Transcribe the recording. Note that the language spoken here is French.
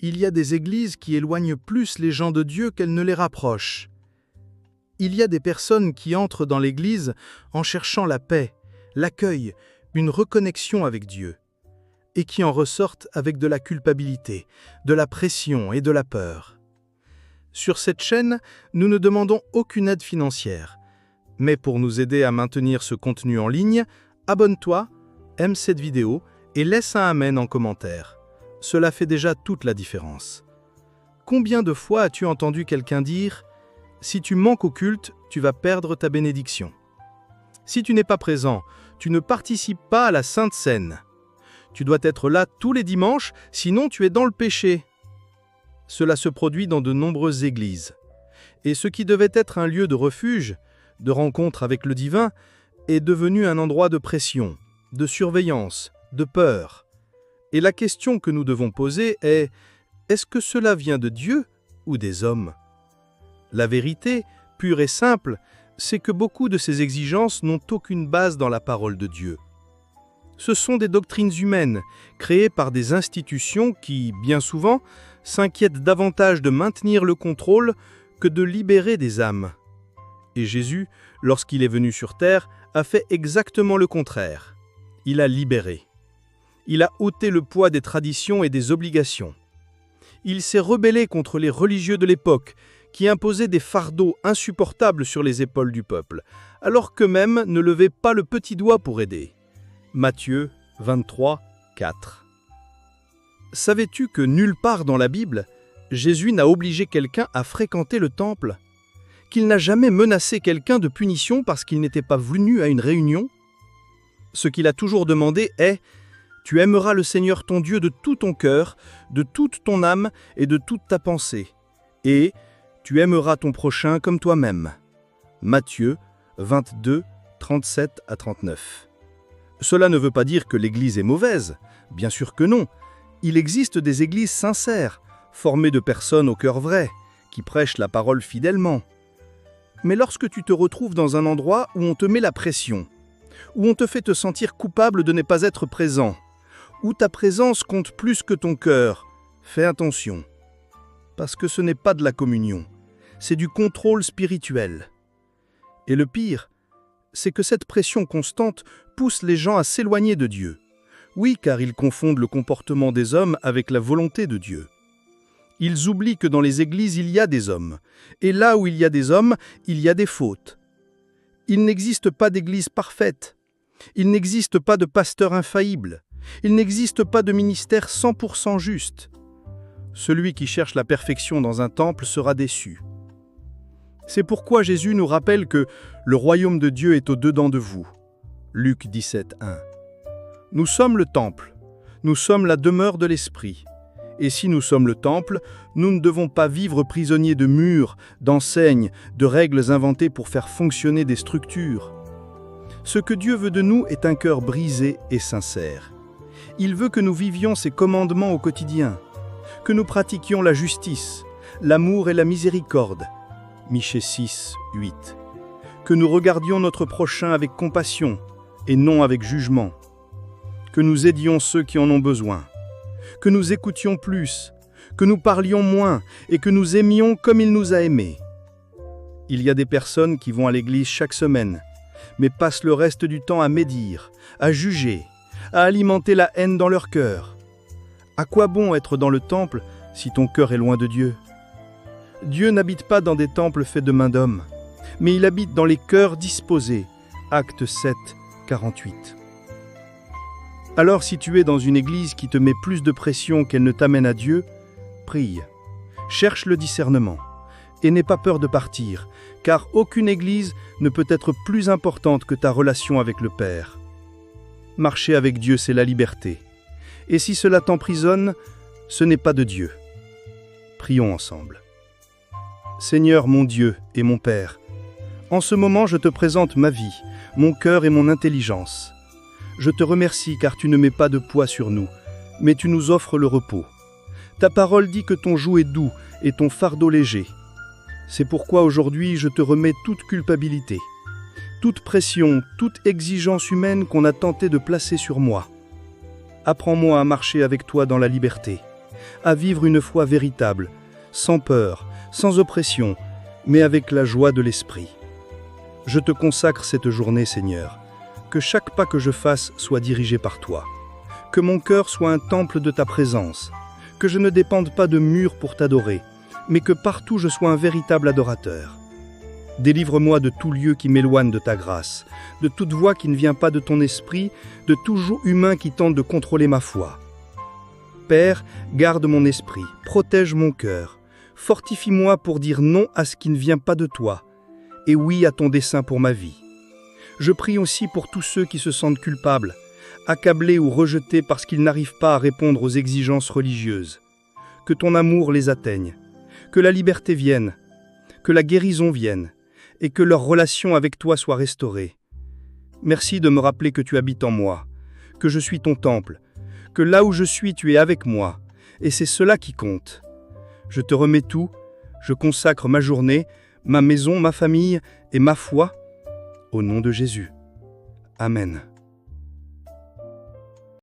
Il y a des églises qui éloignent plus les gens de Dieu qu'elles ne les rapprochent. Il y a des personnes qui entrent dans l'église en cherchant la paix, l'accueil, une reconnexion avec Dieu, et qui en ressortent avec de la culpabilité, de la pression et de la peur. Sur cette chaîne, nous ne demandons aucune aide financière. Mais pour nous aider à maintenir ce contenu en ligne, abonne-toi, aime cette vidéo et laisse un amen en commentaire. Cela fait déjà toute la différence. Combien de fois as-tu entendu quelqu'un dire « Si tu manques au culte, tu vas perdre ta bénédiction. Si tu n'es pas présent, tu ne participes pas à la Sainte Seine. Tu dois être là tous les dimanches, sinon tu es dans le péché. » Cela se produit dans de nombreuses églises. Et ce qui devait être un lieu de refuge, de rencontre avec le divin, est devenu un endroit de pression, de surveillance, de peur. Et la question que nous devons poser est « Est-ce que cela vient de Dieu ou des hommes ?» La vérité, pure et simple, c'est que beaucoup de ces exigences n'ont aucune base dans la parole de Dieu. Ce sont des doctrines humaines, créées par des institutions qui, bien souvent, s'inquiètent davantage de maintenir le contrôle que de libérer des âmes. Et Jésus, lorsqu'il est venu sur terre, a fait exactement le contraire. Il a libéré. Il a ôté le poids des traditions et des obligations. Il s'est rebellé contre les religieux de l'époque, qui imposaient des fardeaux insupportables sur les épaules du peuple, alors qu'eux-mêmes ne levaient pas le petit doigt pour aider. Matthieu 23, 4. Savais-tu que nulle part dans la Bible, Jésus n'a obligé quelqu'un à fréquenter le temple? Qu'il n'a jamais menacé quelqu'un de punition parce qu'il n'était pas venu à une réunion? Ce qu'il a toujours demandé est « Tu aimeras le Seigneur ton Dieu de tout ton cœur, de toute ton âme et de toute ta pensée. Et tu aimeras ton prochain comme toi-même. » Matthieu 22, 37 à 39. Cela ne veut pas dire que l'Église est mauvaise. Bien sûr que non. Il existe des églises sincères, formées de personnes au cœur vrai, qui prêchent la parole fidèlement. Mais lorsque tu te retrouves dans un endroit où on te met la pression, où on te fait te sentir coupable de ne pas être présent, où ta présence compte plus que ton cœur, fais attention. Parce que ce n'est pas de la communion, c'est du contrôle spirituel. Et le pire, c'est que cette pression constante pousse les gens à s'éloigner de Dieu. Oui, car ils confondent le comportement des hommes avec la volonté de Dieu. Ils oublient que dans les églises, il y a des hommes. Et là où il y a des hommes, il y a des fautes. Il n'existe pas d'église parfaite. Il n'existe pas de pasteur infaillible. Il n'existe pas de ministère 100% juste. Celui qui cherche la perfection dans un temple sera déçu. C'est pourquoi Jésus nous rappelle que le royaume de Dieu est au-dedans de vous. Luc 17, 1. Nous sommes le temple. Nous sommes la demeure de l'Esprit. Et si nous sommes le temple, nous ne devons pas vivre prisonniers de murs, d'enseignes, de règles inventées pour faire fonctionner des structures. Ce que Dieu veut de nous est un cœur brisé et sincère. Il veut que nous vivions ses commandements au quotidien, que nous pratiquions la justice, l'amour et la miséricorde. Michée 6, 8. Que nous regardions notre prochain avec compassion et non avec jugement. Que nous aidions ceux qui en ont besoin. Que nous écoutions plus, que nous parlions moins et que nous aimions comme il nous a aimés. Il y a des personnes qui vont à l'église chaque semaine, mais passent le reste du temps à médire, à juger, à alimenter la haine dans leur cœur. À quoi bon être dans le temple si ton cœur est loin de Dieu? Dieu n'habite pas dans des temples faits de mains d'hommes, mais il habite dans les cœurs disposés. Acte 7, 48. Alors si tu es dans une église qui te met plus de pression qu'elle ne t'amène à Dieu, prie, cherche le discernement et n'aie pas peur de partir, car aucune église ne peut être plus importante que ta relation avec le Père. Marcher avec Dieu, c'est la liberté. Et si cela t'emprisonne, ce n'est pas de Dieu. Prions ensemble. Seigneur mon Dieu et mon Père, en ce moment je te présente ma vie, mon cœur et mon intelligence. Je te remercie car tu ne mets pas de poids sur nous, mais tu nous offres le repos. Ta parole dit que ton joug est doux et ton fardeau léger. C'est pourquoi aujourd'hui je te remets toute culpabilité, toute pression, toute exigence humaine qu'on a tenté de placer sur moi. Apprends-moi à marcher avec toi dans la liberté, à vivre une foi véritable, sans peur, sans oppression, mais avec la joie de l'esprit. Je te consacre cette journée, Seigneur. Que chaque pas que je fasse soit dirigé par toi. Que mon cœur soit un temple de ta présence. Que je ne dépende pas de murs pour t'adorer, mais que partout je sois un véritable adorateur. Délivre-moi de tout lieu qui m'éloigne de ta grâce, de toute voix qui ne vient pas de ton esprit, de tout joug humain qui tente de contrôler ma foi. Père, garde mon esprit, protège mon cœur, fortifie-moi pour dire non à ce qui ne vient pas de toi, et oui à ton dessein pour ma vie. Je prie aussi pour tous ceux qui se sentent culpables, accablés ou rejetés parce qu'ils n'arrivent pas à répondre aux exigences religieuses. Que ton amour les atteigne, que la liberté vienne, que la guérison vienne, et que leur relation avec toi soit restaurée. Merci de me rappeler que tu habites en moi, que je suis ton temple, que là où je suis, tu es avec moi, et c'est cela qui compte. Je te remets tout, je consacre ma journée, ma maison, ma famille et ma foi, au nom de Jésus. Amen.